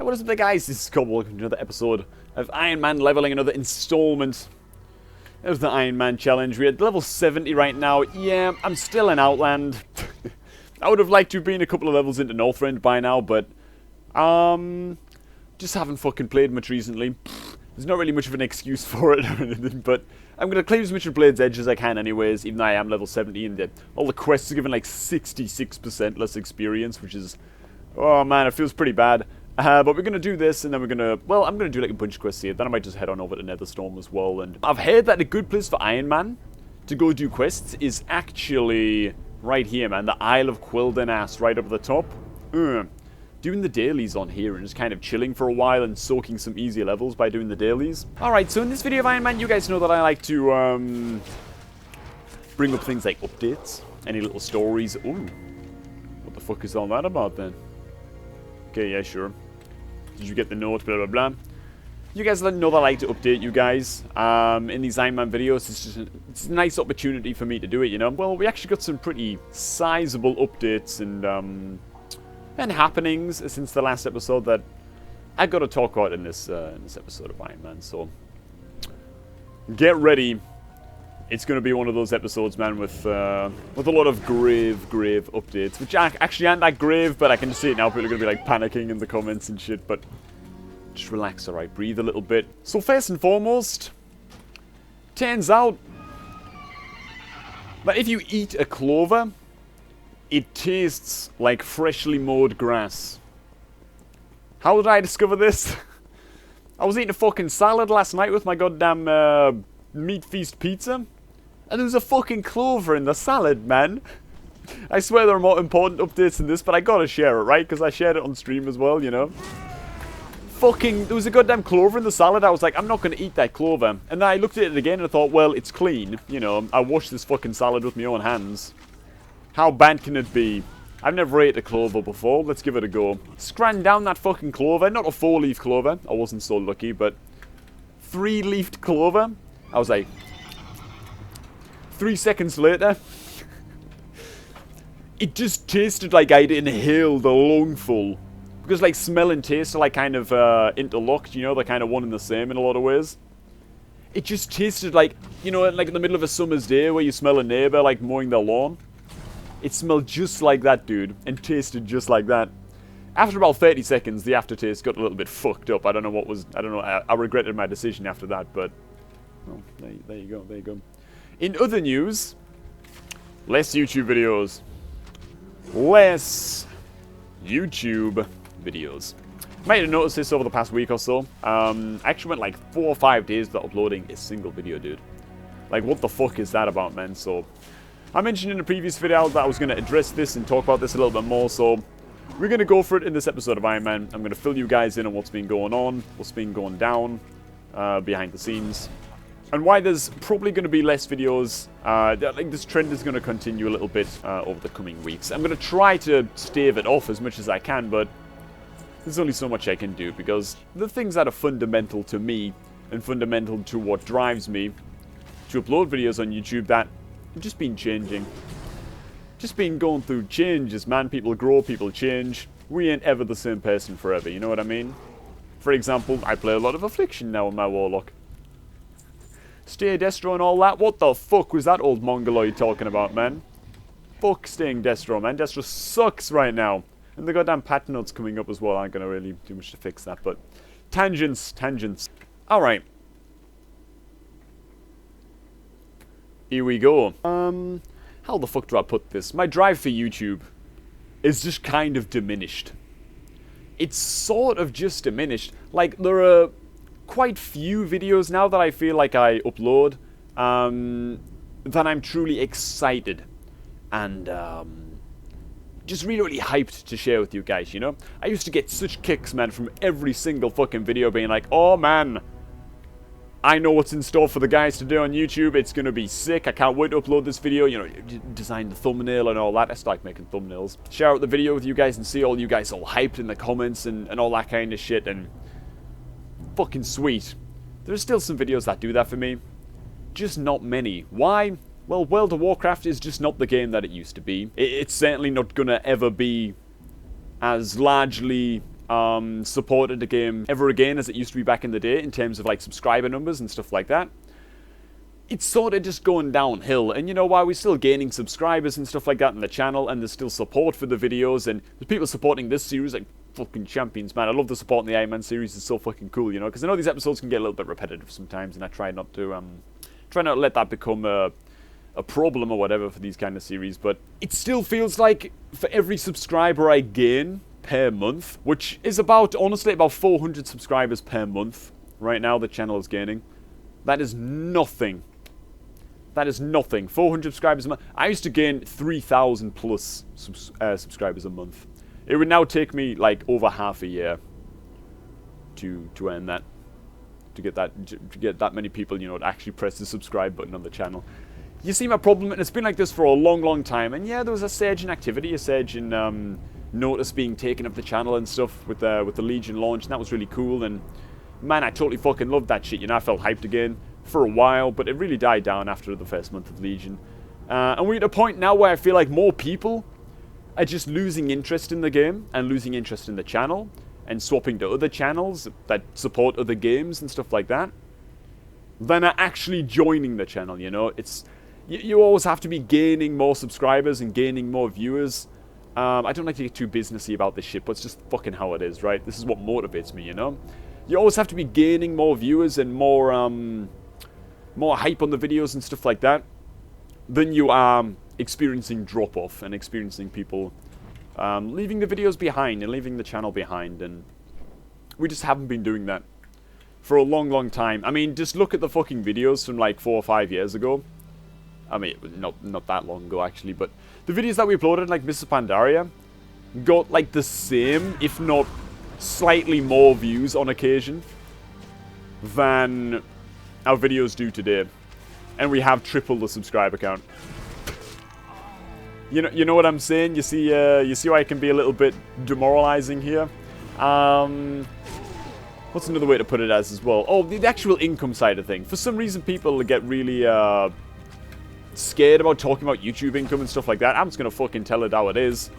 What is up there, guys? This is Cobrak. Welcome to another episode of Ironman leveling, another installment of the Ironman challenge. We're at level 70 right now. Yeah, I'm still in Outland. I would have liked to have been a couple of levels into Northrend by now, but just haven't fucking played much recently. There's not really much of an excuse for it or anything, but I'm going to claim as much of Blade's Edge as I can anyways, even though I am level 70, and all the quests are given like 66% less experience, which is, oh man, it feels pretty bad. But we're going to do this, and then we're going to, well, I'm going to do like a bunch of quests here, then I might just head on over to Netherstorm as well, and I've heard that a good place for Ironman to go do quests is actually right here, man, the Isle of Quildenass, right up at the top. Doing the dailies on here and just kind of chilling for a while and soaking some easier levels by doing the dailies. Alright, so in this video of Ironman, you guys know that I like to bring up things like updates, any little stories. Ooh, what the fuck is all that about then? Okay, yeah, sure. Did you get the note, blah, blah, blah. You guys know that I like to update you guys in these Ironman videos. It's a nice opportunity for me to do it, you know. Well, we actually got some pretty sizable updates and happenings since the last episode that I got to talk about in this episode of Ironman. So get ready. It's going to be one of those episodes, man, with a lot of grave updates, which actually aren't that grave, but I can just see it now. People are going to be like panicking in the comments and shit, but just relax, alright, breathe a little bit. So first and foremost, turns out that if you eat a clover, it tastes like freshly mowed grass. How did I discover this? I was eating a fucking salad last night with my goddamn meat feast pizza, and there was a fucking clover in the salad, man. I swear there are more important updates than this, but I gotta share it, right? Because I shared it on stream as well, you know. Fucking, there was a goddamn clover in the salad. I was like, I'm not gonna eat that clover. And then I looked at it again and I thought, well, it's clean. You know, I washed this fucking salad with my own hands. How bad can it be? I've never ate a clover before. Let's give it a go. Scran down that fucking clover. Not a 4-leaf clover. I wasn't so lucky, but 3-leafed clover. I was like, 3 seconds later, it just tasted like I'd inhaled a lungful. Because like smell and taste are like kind of interlocked, you know, they're kind of one and the same in a lot of ways. It just tasted like, you know, like in the middle of a summer's day where you smell a neighbor like mowing their lawn. It smelled just like that, dude, and tasted just like that. After about 30 seconds, the aftertaste got a little bit fucked up. I don't know, I regretted my decision after that, but, well, there you go. In other news, less YouTube videos. Less YouTube videos. Might have noticed this over the past week or so. I actually went like 4 or 5 days without uploading a single video, dude. Like, what the fuck is that about, man? So I mentioned in a previous video that I was going to address this and talk about this a little bit more, so we're going to go for it in this episode of Ironman. I'm going to fill you guys in on what's been going on, what's been going down behind the scenes, and why there's probably going to be less videos. Like, this trend is going to continue a little bit over the coming weeks. I'm going to try to stave it off as much as I can, but there's only so much I can do, because the things that are fundamental to me and fundamental to what drives me to upload videos on YouTube, that I've just been changing. Just been going through changes, man. People grow, people change. We ain't ever the same person forever, you know what I mean? For example, I play a lot of Affliction now in my Warlock. Stay Destro and all that. What the fuck was that old Mongoloid talking about, man? Fuck staying Destro, man. Destro sucks right now. And the goddamn patch notes coming up as well aren't gonna really do much to fix that, but tangents. Alright. Here we go. How the fuck do I put this? My drive for YouTube is just kind of diminished. It's sort of just diminished. Like, there are quite few videos now that I feel like I upload that I'm truly excited and just really hyped to share with you guys, you know? I used to get such kicks, man, from every single fucking video being like, oh man, I know what's in store for the guys to do on YouTube. It's going to be sick. I can't wait to upload this video. You know, design the thumbnail and all that. I start making thumbnails. Share out the video with you guys and see all you guys all hyped in the comments and all that kind of shit. And fucking sweet. There's still some videos that do that for me. Just not many. Why? Well, World of Warcraft is just not the game that it used to be. It's certainly not going to ever be as largely supported the game ever again as it used to be back in the day in terms of like subscriber numbers and stuff like that. It's sort of just going downhill, and you know, while we're still gaining subscribers and stuff like that on the channel, and there's still support for the videos, and there's people supporting this series like fucking champions, man. I love the support in the Ironman series. It's so fucking cool, you know, because I know these episodes can get a little bit repetitive sometimes, and I try not to let that become a problem or whatever for these kind of series. But it still feels like for every subscriber I gain per month, which is honestly about 400 subscribers per month right now the channel is gaining, that is nothing. That is nothing. 400 subscribers a month. I used to gain 3,000 plus subscribers a month. It would now take me like over half a year to earn that, to get that many people, you know, to actually press the subscribe button on the channel. You see my problem, and it's been like this for a long, long time. And yeah, there was a surge in activity, a surge in notice being taken of the channel and stuff with the Legion launch, and that was really cool. And man, I totally fucking loved that shit. You know, I felt hyped again for a while, but it really died down after the first month of Legion. And we're at a point now where I feel like more people are just losing interest in the game and losing interest in the channel and swapping to other channels that support other games and stuff like that than are actually joining the channel, you know. It's you always have to be gaining more subscribers and gaining more viewers. I don't like to get too businessy about this shit, but it's just fucking how it is, right? This is what motivates me, you know. You always have to be gaining more viewers and more hype on the videos and stuff like that than you are experiencing drop-off and experiencing people leaving the videos behind and leaving the channel behind. And we just haven't been doing that for a long, long time. I mean, just look at the fucking videos from like 4 or 5 years ago. I mean, not that long ago, actually, but the videos that we uploaded, like Mr. Pandaria, got like the same, if not slightly more views on occasion than our videos do today, and we have triple the subscriber count. You know what I'm saying? You see why it can be a little bit demoralizing here. What's another way to put it as well? Oh, the actual income side of things. For some reason, people get really scared about talking about YouTube income and stuff like that. I'm just gonna fucking tell it how it is.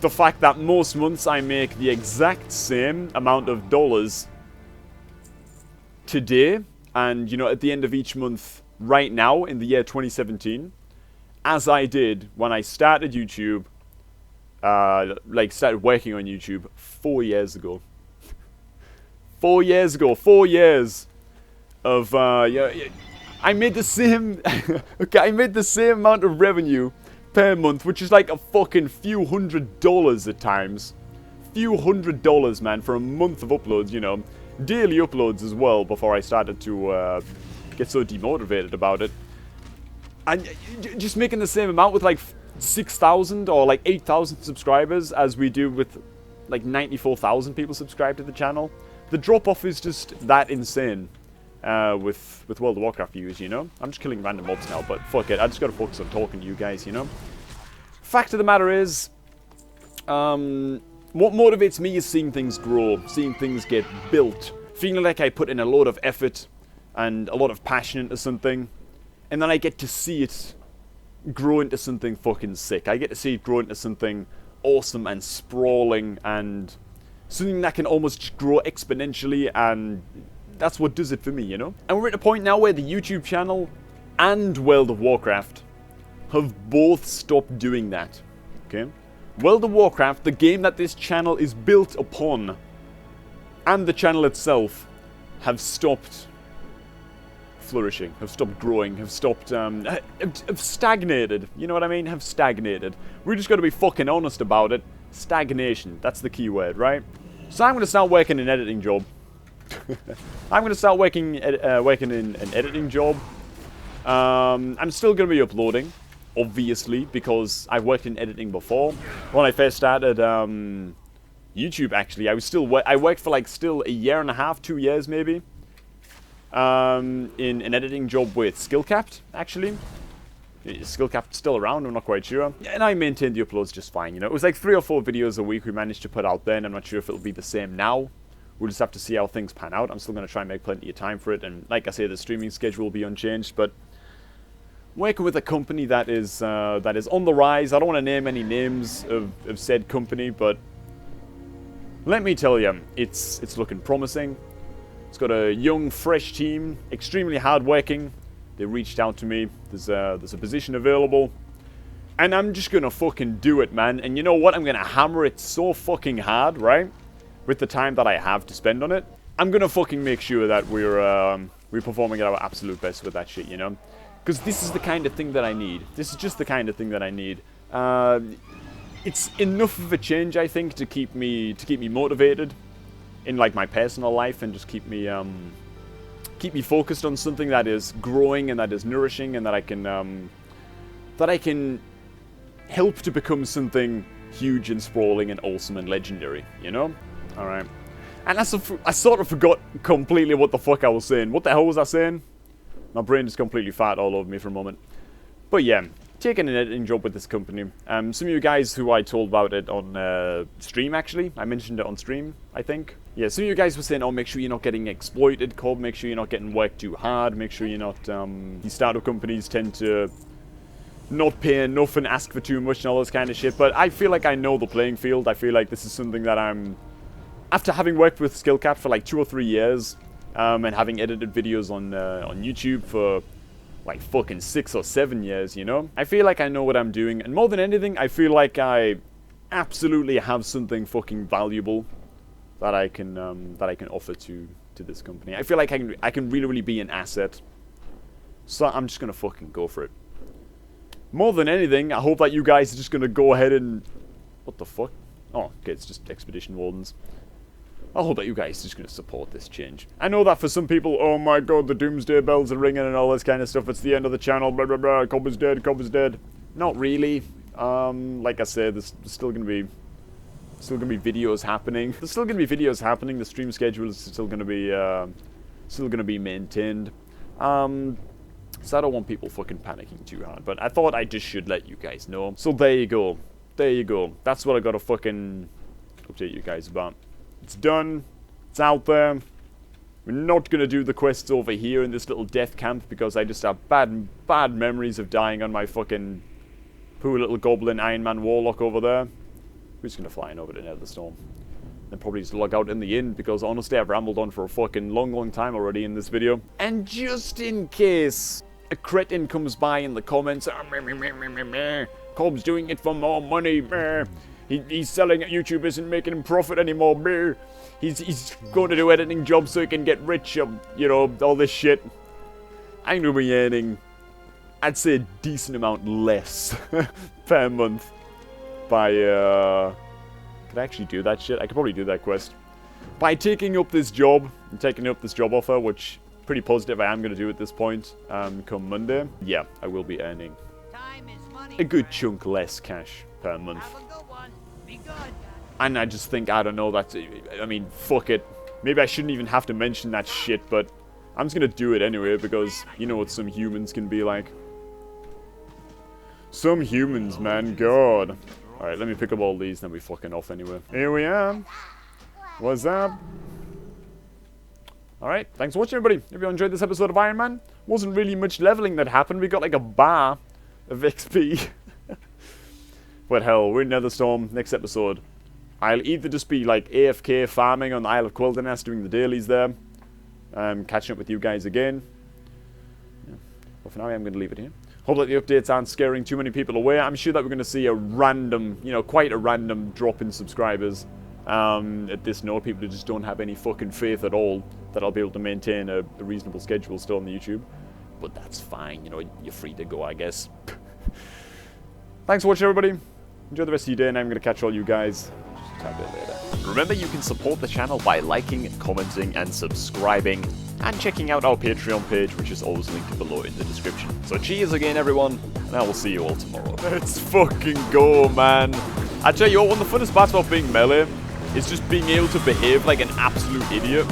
The fact that most months I make the exact same amount of dollars today, and, you know, at the end of each month right now in the year 2017, as I did when I started YouTube, started working on YouTube 4 years ago. 4 years ago, 4 years of, I made the same, okay, I made the same amount of revenue per month, which is like a fucking few $100s at times. Few $100s, man, for a month of uploads, you know. Daily uploads as well, before I started to get so demotivated about it. And just making the same amount with like 6,000 or like 8,000 subscribers as we do with like 94,000 people subscribed to the channel. The drop-off is just that insane with World of Warcraft views, you know. I'm just killing random mobs now, but fuck it. I just gotta focus on talking to you guys, you know. Fact of the matter is, what motivates me is seeing things grow, seeing things get built, feeling like I put in a lot of effort and a lot of passion into something, and then I get to see it grow into something fucking sick. I get to see it grow into something awesome and sprawling and something that can almost grow exponentially, and that's what does it for me, you know? And we're at a point now where the YouTube channel and World of Warcraft have both stopped doing that, okay? World of Warcraft, the game that this channel is built upon, and the channel itself, have stopped flourishing, have stopped growing, have stopped, have stagnated. You know what I mean? Have stagnated. We're just going to be fucking honest about it. Stagnation. That's the key word, right? So I'm going to start working an editing job. I'm going to start working in an editing job. I'm still going to be uploading, obviously, because I've worked in editing before. When I first started YouTube, actually, I worked for like still a year and a half, 2 years maybe, in an editing job with Skillcapped, actually. Skillcapped's still around, I'm not quite sure. And I maintained the uploads just fine, you know. It was like 3 or 4 videos a week we managed to put out then. I'm not sure if it'll be the same now. We'll just have to see how things pan out. I'm still going to try and make plenty of time for it. And like I say, the streaming schedule will be unchanged. But working with a company that is on the rise. I don't want to name any names of said company, but let me tell you, it's looking promising. It's got a young, fresh team, extremely hardworking. They reached out to me. There's a position available. And I'm just gonna fucking do it, man. And you know what? I'm gonna hammer it so fucking hard, right? With the time that I have to spend on it. I'm gonna fucking make sure that we're performing at our absolute best with that shit, you know? Because this is the kind of thing that I need. This is just the kind of thing that I need. It's enough of a change, I think, to keep me motivated in like my personal life, and just keep me focused on something that is growing and that is nourishing, and that I can help to become something huge and sprawling and awesome and legendary, you know? Alright. And I sort of forgot completely what the fuck I was saying. What the hell was I saying? My brain just completely farted all over me for a moment. But yeah, taking an editing job with this company. Some of you guys who I told about it on stream, actually. I mentioned it on stream, I think. Yeah, some of you guys were saying, oh, make sure you're not getting exploited, Cobb. Make sure you're not getting worked too hard. Make sure you're not... these startup companies tend to not pay enough and ask for too much and all this kind of shit. But I feel like I know the playing field. I feel like this is something that I'm... After having worked with Skillcat for like 2 or 3 years, and having edited videos on YouTube for like fucking 6 or 7 years, you know? I feel like I know what I'm doing. And more than anything, I feel like I absolutely have something fucking valuable that I can offer to this company. I feel like I can really be an asset. So I'm just gonna fucking go for it. More than anything, I hope that you guys are just gonna go ahead and... What the fuck? Oh, okay, it's just Expedition Wardens. I hope that you guys are just gonna support this change. I know that for some people, oh my god, the doomsday bells are ringing and all this kind of stuff. It's the end of the channel, blah blah blah, Cobb is dead, Cobb is dead. Not really. Like I said, there's still gonna be videos happening. There's still gonna be videos happening. The stream schedule is still gonna be maintained. So I don't want people fucking panicking too hard. But I thought I just should let you guys know. So there you go. There you go. That's what I gotta fucking update you guys about. It's done. It's out there. We're not gonna do the quests over here in this little death camp because I just have bad memories of dying on my fucking poor little goblin Ironman warlock over there. We're just gonna fly in over to Netherstorm. And probably just log out in the inn because honestly I've rambled on for a fucking long time already in this video. And just in case a cretin comes by in the comments, Cobb's doing it for more money, he's selling it, YouTube isn't making him profit anymore, he's going to do editing jobs so he can get rich, you know, all this shit. I'm gonna be earning, I'd say, a decent amount less per month by, could I actually do that shit? I could probably do that quest. By taking up this job, and taking up this job offer, which pretty positive I am going to do at this point, come Monday, yeah, I will be earning a good chunk less cash per month. And I just think, I don't know, that's, I mean, fuck it. Maybe I shouldn't even have to mention that shit, but I'm just going to do it anyway, because you know what some humans can be like. Some humans, man, God. Alright, let me pick up all these, then we fucking off anyway. Here we are. What's up? Alright, thanks for watching, everybody. If you enjoyed this episode of Ironman, wasn't really much leveling that happened. We got like a bar of XP. But hell, we're in Netherstorm. Next episode, I'll either just be like AFK farming on the Isle of Quildenest, doing the dailies there, catching up with you guys again. Yeah. Well, for now, I'm going to leave it here. Hope that the updates aren't scaring too many people away. I'm sure that we're going to see a random, you know, quite a random drop in subscribers at this note. People who just don't have any fucking faith at all that I'll be able to maintain a reasonable schedule still on the YouTube. But that's fine, you know, you're free to go, I guess. Thanks for watching, everybody. Enjoy the rest of your day, and I'm going to catch all you guys just a tad bit later. Remember, you can support the channel by liking, commenting, and subscribing, and checking out our Patreon page, which is always linked below in the description. So cheers again, everyone, and I will see you all tomorrow. Let's fucking go, man. I tell you what, one of the funnest parts about being melee is just being able to behave like an absolute idiot.